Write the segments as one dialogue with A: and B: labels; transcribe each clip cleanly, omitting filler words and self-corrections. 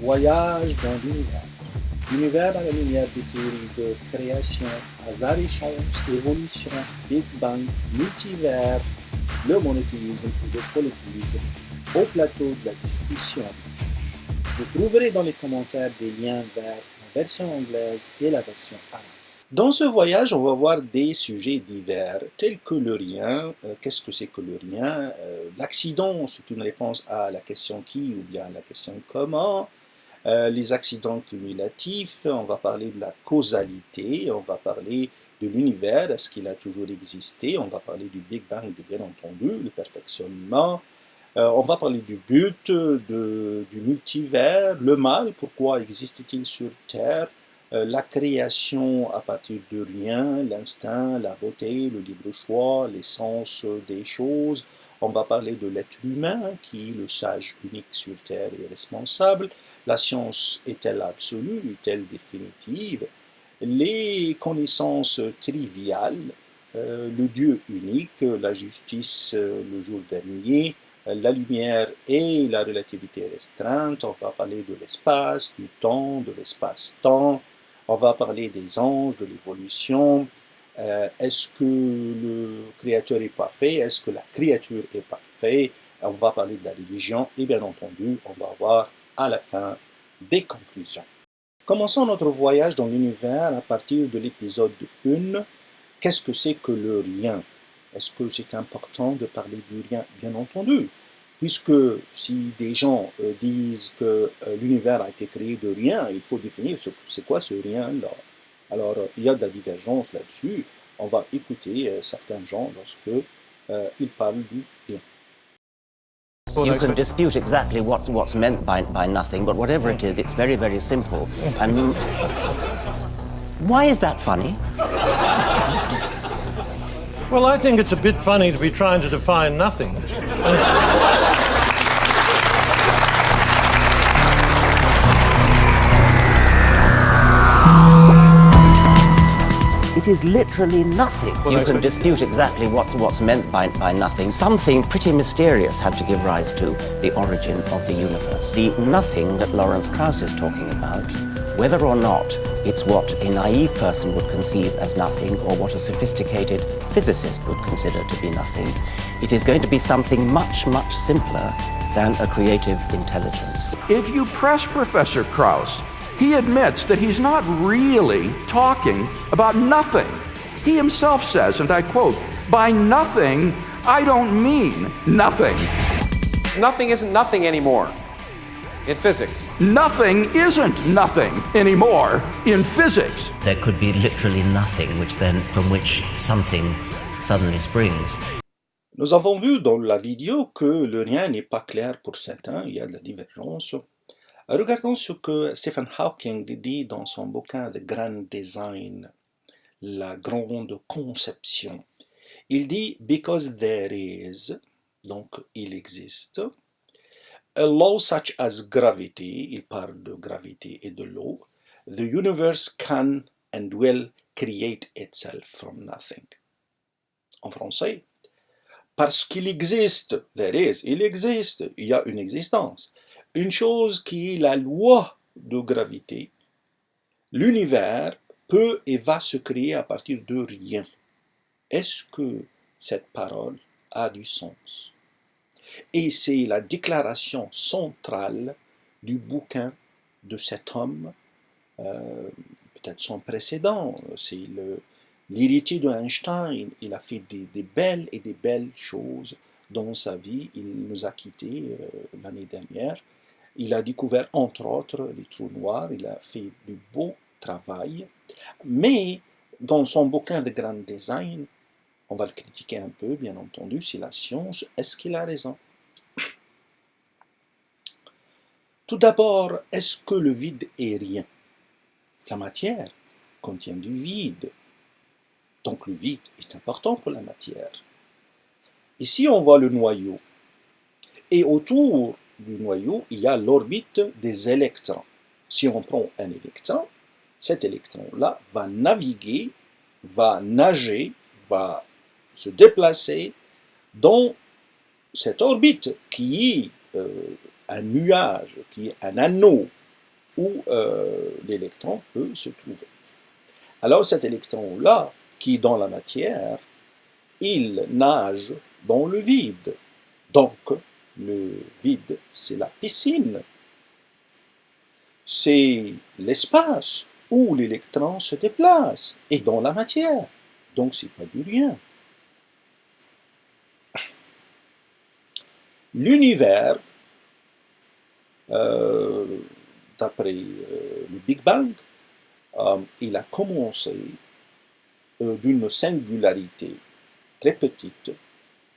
A: Voyage dans l'univers. L'univers à la lumière des théories de création, hasard et chance, évolution, Big Bang, multivers, le monothéisme et le polythéisme, au plateau de la discussion. Vous trouverez dans les commentaires des liens vers la version anglaise et la version arabe. Dans ce voyage, on va voir des sujets divers, tels que le rien. Qu'est-ce que c'est que le rien? L'accident, c'est une réponse à la question qui ou bien à la question comment. Les accidents cumulatifs, on va parler de la causalité, on va parler de l'univers, est-ce qu'il a toujours existé, on va parler du Big Bang, bien entendu, le perfectionnement, on va parler du but, du multivers, le mal, pourquoi existe-t-il sur Terre, la création à partir de rien, l'instinct, la beauté, le libre choix, l'essence des choses. On va parler de l'être humain, qui est le sage unique sur Terre et responsable. La science est-elle absolue, est-elle définitive? Les connaissances triviales, le Dieu unique, la justice le jour dernier, la lumière et la relativité restreinte. On va parler de l'espace, du temps, de l'espace-temps. On va parler des anges, de l'évolution. Est-ce que le créateur est parfait? Est-ce que la créature est parfaite? On va parler de la religion et bien entendu, on va voir à la fin des conclusions. Commençons notre voyage dans l'univers à partir de l'épisode 1. Qu'est-ce que c'est que le rien? Est-ce que c'est important de parler du rien? Bien entendu, puisque si des gens disent que l'univers a été créé de rien, il faut définir c'est quoi ce rien-là. Alors, il y a de la divergence là-dessus. On va écouter certains gens lorsque ils parlent du rien.
B: You can dispute exactly what's meant by nothing, but whatever it is, it's very, very simple. And why is that funny?
C: Well, I think it's a bit funny to be trying to define nothing.
B: It is literally nothing. You can dispute exactly what's meant by nothing. Something pretty mysterious had to give rise to the origin of the universe. The nothing that Lawrence Krauss is talking about, whether or not it's what a naive person would conceive as nothing or what a sophisticated physicist would consider to be nothing, it is going to be something much, much simpler than a creative intelligence.
D: If you press Professor Krauss, he admits that he's not really talking about nothing. He himself says, and I quote, "By nothing, I don't mean nothing."
E: Nothing isn't nothing anymore in physics.
D: Nothing isn't nothing anymore in physics.
F: There could be literally nothing from which something suddenly springs.
A: Nous avons vu dans la vidéo que le rien n'est pas clair pour certains, il y a de la divergence. Regardons ce que Stephen Hawking dit dans son bouquin The Grand Design, la grande conception. Il dit « Because there is », donc il existe, « a law such as gravity », il parle de gravité et de l'eau, « the universe can and will create itself from nothing ». En français, parce qu'il existe, there is, il existe, il y a une existence. Une chose qui est la loi de gravité, l'univers peut et va se créer à partir de rien. Est-ce que cette parole a du sens? Et c'est la déclaration centrale du bouquin de cet homme, peut-être son précédent, c'est l'héritier d'Einstein. Il a fait des belles et des belles choses dans sa vie. Il nous a quittés l'année dernière. Il a découvert, entre autres, les trous noirs, il a fait du beau travail, mais dans son bouquin de Grand Design, on va le critiquer un peu, bien entendu, c'est la science, est-ce qu'il a raison? Tout d'abord, est-ce que le vide est rien? La matière contient du vide, donc le vide est important pour la matière. Ici, on voit le noyau, et autour du noyau, il y a l'orbite des électrons. Si on prend un électron, cet électron-là va naviguer, va nager, va se déplacer dans cette orbite qui est un nuage, qui est un anneau où l'électron peut se trouver. Alors cet électron-là, qui est dans la matière, il nage dans le vide. Donc, le vide, c'est la piscine. C'est l'espace où l'électron se déplace, et dans la matière. Donc, c'est pas du rien. L'univers, d'après le Big Bang, il a commencé d'une singularité très petite,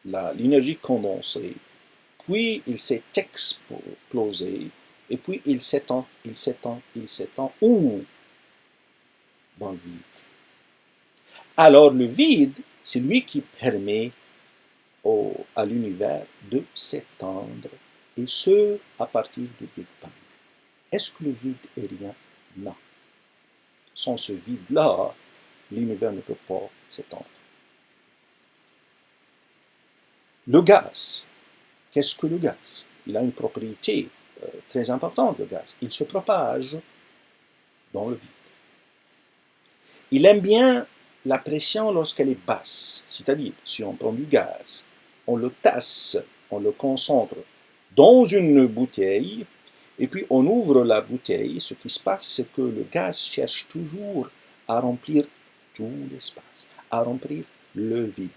A: l'énergie condensée, puis il s'est explosé, et puis il s'étend, où? Dans le vide. Alors le vide, c'est lui qui permet à l'univers de s'étendre, et ce, à partir du Big Bang. Est-ce que le vide est rien? Non. Sans ce vide-là, l'univers ne peut pas s'étendre. Le gaz. Qu'est-ce que le gaz? Il a une propriété très importante, le gaz. Il se propage dans le vide. Il aime bien la pression lorsqu'elle est basse, c'est-à-dire, si on prend du gaz, on le tasse, on le concentre dans une bouteille, et puis on ouvre la bouteille, ce qui se passe, c'est que le gaz cherche toujours à remplir tout l'espace, à remplir le vide.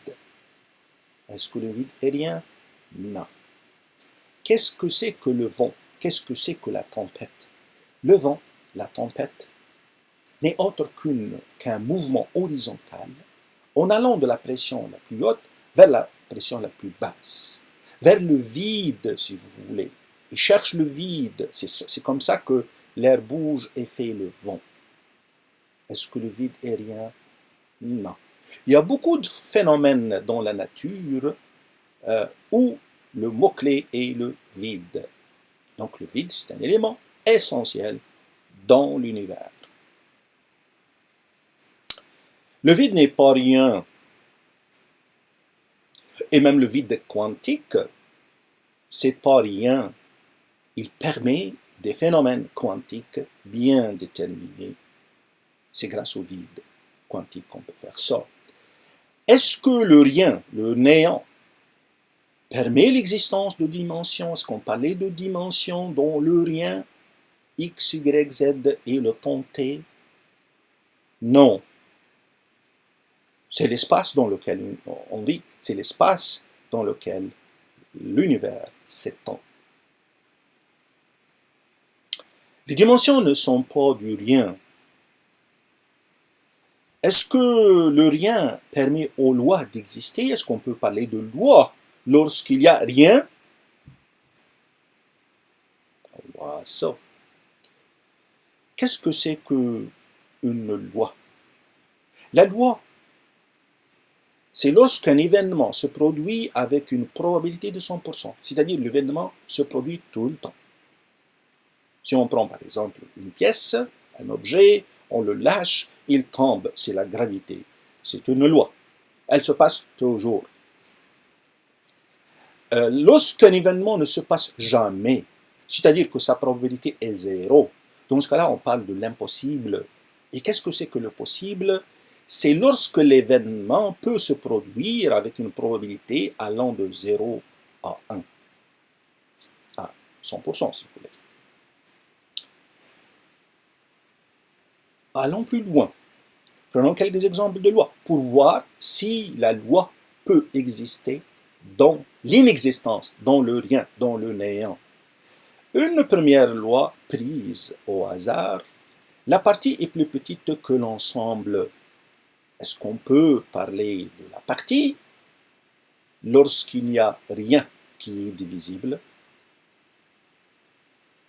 A: Est-ce que le vide est rien? Non. Qu'est-ce que c'est que le vent? Qu'est-ce que c'est que la tempête? Le vent, la tempête, n'est autre qu'un mouvement horizontal en allant de la pression la plus haute vers la pression la plus basse, vers le vide, si vous voulez. Il cherche le vide. C'est comme ça que l'air bouge et fait le vent. Est-ce que le vide est rien? Non. Il y a beaucoup de phénomènes dans la nature où le mot-clé est le vide. Donc le vide, c'est un élément essentiel dans l'univers. Le vide n'est pas rien. Et même le vide quantique, c'est pas rien. Il permet des phénomènes quantiques bien déterminés. C'est grâce au vide quantique qu'on peut faire ça. Est-ce que le rien, le néant, permet l'existence de dimensions? Est-ce qu'on parlait de dimensions dans le rien, x, y, z et le temps t? Non. C'est l'espace dans lequel on vit, c'est l'espace dans lequel l'univers s'étend. Les dimensions ne sont pas du rien. Est-ce que le rien permet aux lois d'exister? Est-ce qu'on peut parler de loi lorsqu'il n'y a rien? On voit ça. Qu'est-ce que c'est qu'une loi? La loi, c'est lorsqu'un événement se produit avec une probabilité de 100%, c'est-à-dire l'événement se produit tout le temps. Si on prend par exemple une pièce, un objet, on le lâche, il tombe, c'est la gravité. C'est une loi. Elle se passe toujours. Lorsqu'un événement ne se passe jamais, c'est-à-dire que sa probabilité est zéro, dans ce cas-là, on parle de l'impossible. Et qu'est-ce que c'est que le possible? C'est lorsque l'événement peut se produire avec une probabilité allant de 0 à 1, à 100% si vous voulez. Allons plus loin. Prenons quelques exemples de lois pour voir si la loi peut exister dans l'inexistence, dans le rien, dans le néant. Une première loi prise au hasard, la partie est plus petite que l'ensemble. Est-ce qu'on peut parler de la partie lorsqu'il n'y a rien qui est divisible?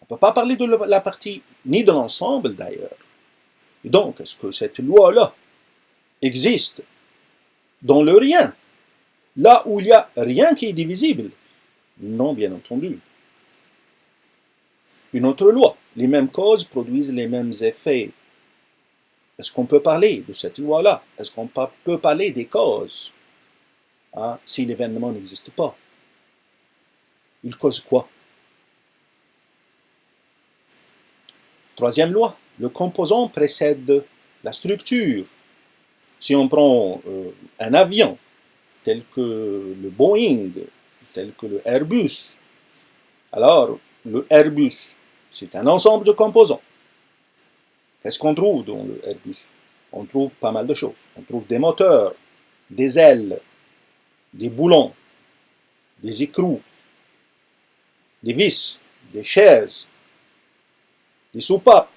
A: On ne peut pas parler de la partie, ni de l'ensemble d'ailleurs. Et donc, est-ce que cette loi-là existe dans le rien, là où il n'y a rien qui est divisible? Non, bien entendu. Une autre loi, les mêmes causes produisent les mêmes effets. Est-ce qu'on peut parler de cette loi-là? Est-ce qu'on peut parler des causes si l'événement n'existe pas? Il cause quoi? Troisième loi, le composant précède la structure. Si on prend un avion, tel que le Boeing, tel que le Airbus, alors le Airbus, c'est un ensemble de composants. Qu'est-ce qu'on trouve dans le Airbus? On trouve pas mal de choses. On trouve des moteurs, des ailes, des boulons, des écrous, des vis, des chaises, des soupapes,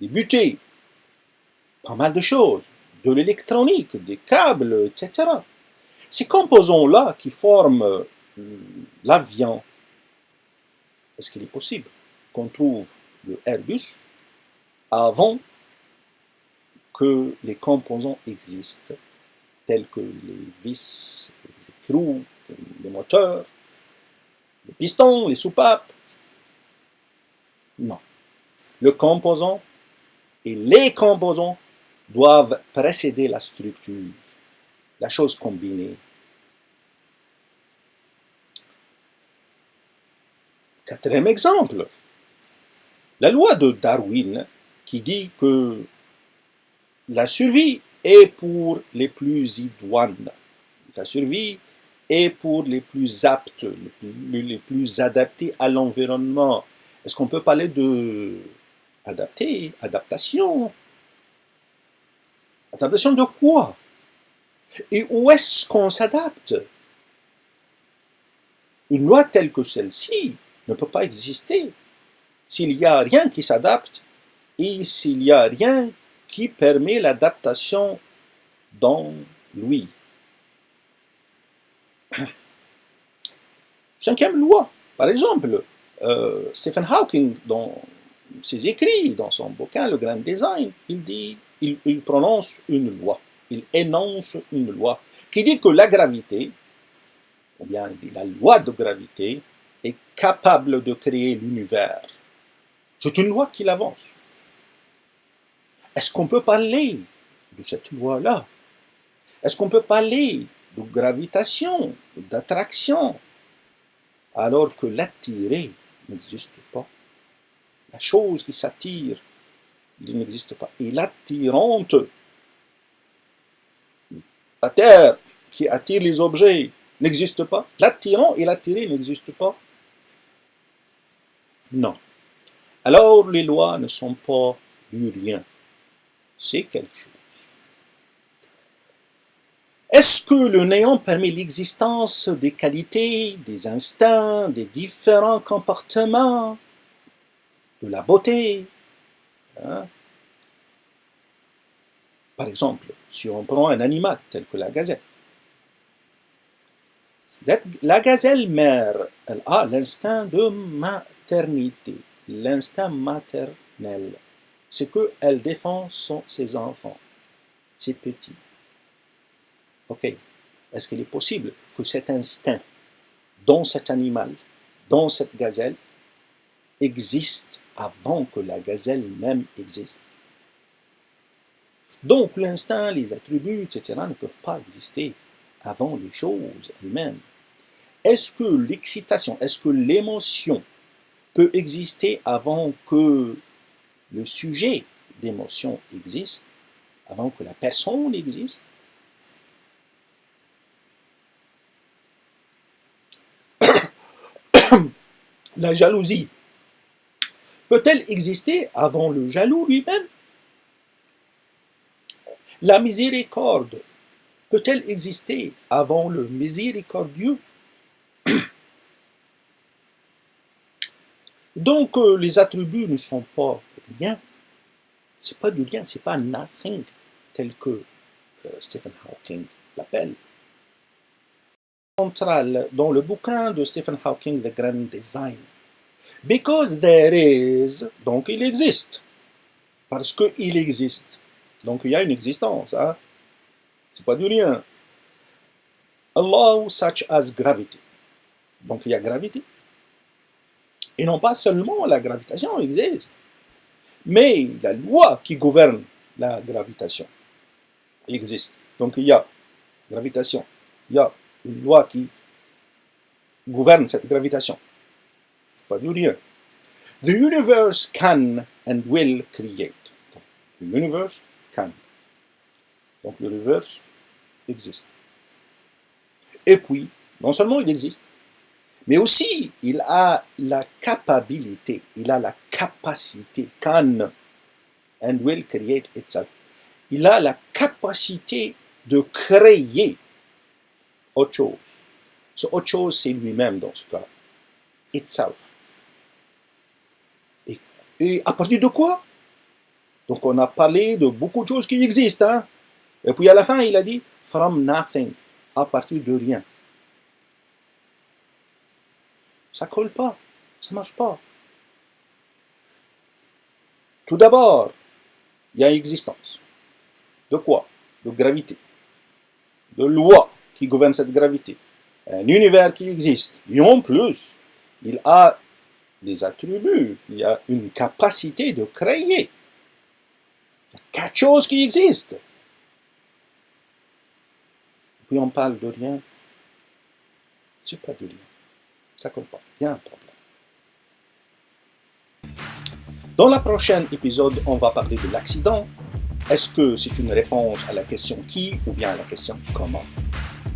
A: des butées, pas mal de choses, de l'électronique, des câbles, etc. Ces composants-là qui forment l'avion, est-ce qu'il est possible qu'on trouve le Airbus avant que les composants existent, tels que les vis, les écrous, les moteurs, les pistons, les soupapes? Non. Le composant et les composants doivent précéder la structure, la chose combinée. Quatrième exemple, la loi de Darwin qui dit que la survie est pour les plus idoines, la survie est pour les plus aptes, les plus adaptés à l'environnement. Est-ce qu'on peut parler de adaptation? Adaptation de quoi? Et où est-ce qu'on s'adapte? Une loi telle que celle-ci ne peut pas exister s'il n'y a rien qui s'adapte et s'il n'y a rien qui permet l'adaptation dans lui. Cinquième loi, par exemple, Stephen Hawking, dans ses écrits, dans son bouquin Le Grand Design, il prononce une loi, il énonce une loi qui dit que la gravité, ou bien il dit la loi de gravité, est capable de créer l'univers. C'est une loi qu'il avance. Est-ce qu'on peut parler de cette loi-là? Est-ce qu'on peut parler de gravitation, d'attraction, alors que l'attiré n'existe pas? La chose qui s'attire, il n'existe pas. Et l'attirante, la Terre qui attire les objets, n'existe pas. L'attirant et l'attiré n'existent pas. Non. Alors les lois ne sont pas du rien. C'est quelque chose. Est-ce que le néant permet l'existence des qualités, des instincts, des différents comportements, de la beauté? Par exemple, si on prend un animal tel que la gazelle. La gazelle mère, elle a l'instinct de maternité, l'instinct maternel. C'est qu'elle défend ses enfants, ses petits. Ok, est-ce qu'il est possible que cet instinct, dans cet animal, dans cette gazelle, existe avant que la gazelle même existe? Donc l'instinct, les attributs, etc. ne peuvent pas exister avant les choses elles-mêmes. Est-ce que l'excitation, est-ce que l'émotion peut exister avant que le sujet d'émotion existe, avant que la personne existe? La jalousie peut-elle exister avant le jaloux lui-même? La miséricorde peut-elle exister avant le miséricordieux? Donc les attributs ne sont pas rien. C'est pas du rien, c'est pas nothing, tel que Stephen Hawking l'appelle. Central dans le bouquin de Stephen Hawking, The Grand Design. Because there is, donc il existe. Parce qu'il existe. Donc il y a une existence, hein? C'est pas du rien. A law such as gravity. Donc il y a gravité. Et non pas seulement la gravitation existe, mais la loi qui gouverne la gravitation existe. Donc il y a gravitation, il y a une loi qui gouverne cette gravitation. C'est pas du rien. The universe can and will create. The universe can. Donc l'univers existe. Et puis, non seulement il existe, mais aussi il a la capacité, il a la capacité, can and will create itself. Il a la capacité de créer autre chose. Ce autre chose, c'est lui-même dans ce cas. Itself. Et à partir de quoi? Donc on a parlé de beaucoup de choses qui existent. Hein? Et puis à la fin, il a dit « from nothing », à partir de rien. Ça colle pas, ça marche pas. Tout d'abord, il y a existence. De quoi? De gravité. De loi qui gouverne cette gravité. Un univers qui existe. Et en plus, il a des attributs, il y a une capacité de créer. Il y a quelque chose qui existe. Et puis on parle de rien. C'est pas de rien. Ça ne colle pas. Il y a un problème. Dans le prochain épisode, on va parler de l'accident. Est-ce que c'est une réponse à la question qui ou bien à la question comment?